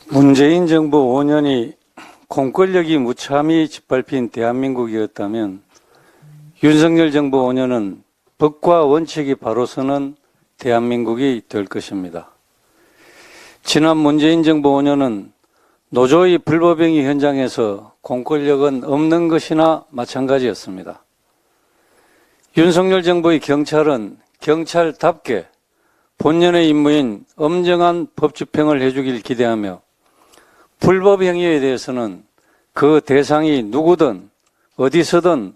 문재인 정부 5년이 공권력이 무참히 짓밟힌 대한민국이었다면 윤석열 정부 5년은 법과 원칙이 바로 서는 대한민국이 될 것입니다. 지난 문재인 정부 5년은 노조의 불법행위 현장에서 공권력은 없는 것이나 마찬가지였습니다. 윤석열 정부의 경찰은 경찰답게 본연의 임무인 엄정한 법 집행을 해주길 기대하며 불법 행위에 대해서는 그 대상이 누구든 어디서든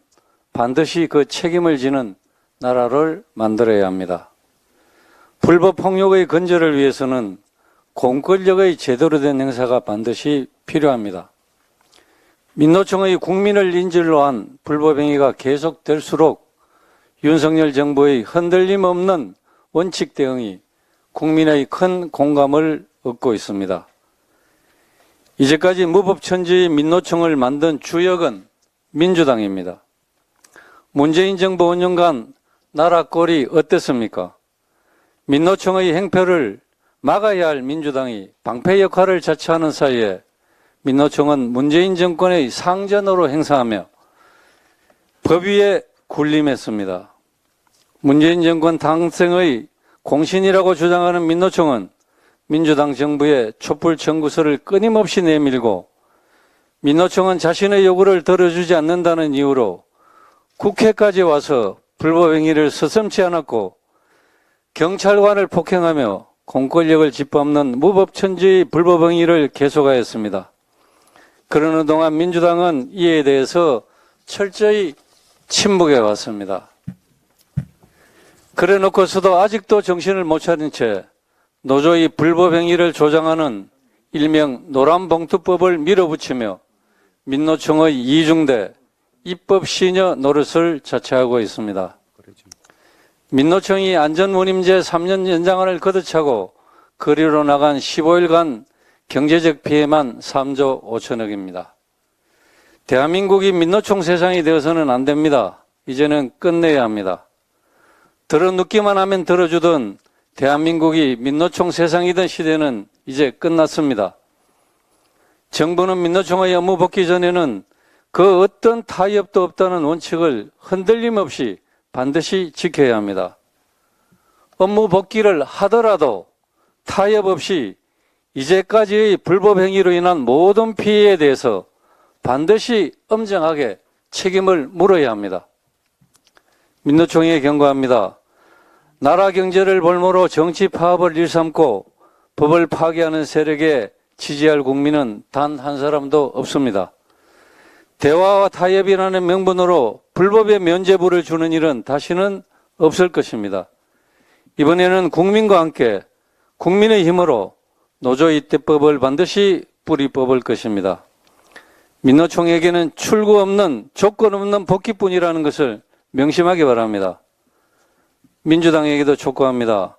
반드시 그 책임을 지는 나라를 만들어야 합니다. 불법 폭력의 근절을 위해서는 공권력의 제대로 된 행사가 반드시 필요합니다. 민노총의 국민을 인질로 한 불법 행위가 계속될수록 윤석열 정부의 흔들림 없는 원칙 대응이 국민의 큰 공감을 얻고 있습니다. 이제까지 무법천지의 민노총을 만든 주역은 민주당입니다. 문재인 정부 5년간 나라 꼴이 어땠습니까? 민노총의 행패를 막아야 할 민주당이 방패 역할을 자처하는 사이에 민노총은 문재인 정권의 상전으로 행사하며 법 위에 군림했습니다. 문재인 정권 당선의 공신이라고 주장하는 민노총은 민주당 정부의 촛불 청구서를 끊임없이 내밀고 민노총은 자신의 요구를 들어주지 않는다는 이유로 국회까지 와서 불법 행위를 서슴지 않았고 경찰관을 폭행하며 공권력을 짓밟는 무법천지의 불법 행위를 계속하였습니다. 그러는 동안 민주당은 이에 대해서 철저히 침묵해 왔습니다. 그래 놓고서도 아직도 정신을 못 차린 채 노조의 불법 행위를 조장하는 일명 노란봉투법을 밀어붙이며 민노총의 이중대 입법 시녀 노릇을 자처하고 있습니다. 민노총이 안전운임제 3년 연장안을 거듭차고 거리로 나간 15일간 경제적 피해만 3조 5천억입니다. 대한민국이 민노총 세상이 되어서는 안 됩니다. 이제는 끝내야 합니다. 들어눕기만 하면 들어주던 대한민국이 민노총 세상이던 시대는 이제 끝났습니다. 정부는 민노총의 업무 복귀 전에는 그 어떤 타협도 없다는 원칙을 흔들림 없이 반드시 지켜야 합니다. 업무 복귀를 하더라도 타협 없이 이제까지의 불법 행위로 인한 모든 피해에 대해서 반드시 엄정하게 책임을 물어야 합니다. 민노총에 경고합니다. 나라 경제를 볼모로 정치 파업을 일삼고 법을 파괴하는 세력에 지지할 국민은 단 한 사람도 없습니다. 대화와 타협이라는 명분으로 불법의 면죄부를 주는 일은 다시는 없을 것입니다. 이번에는 국민과 함께 국민의 힘으로 노조 이태법을 반드시 뿌리 뽑을 것입니다. 민노총에게는 출구 없는 조건 없는 복귀뿐이라는 것을 명심하기 바랍니다. 민주당에게도 촉구합니다.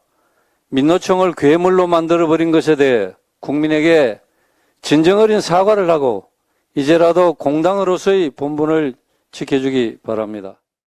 민노총을 괴물로 만들어버린 것에 대해 국민에게 진정 어린 사과를 하고 이제라도 공당으로서의 본분을 지켜주기 바랍니다.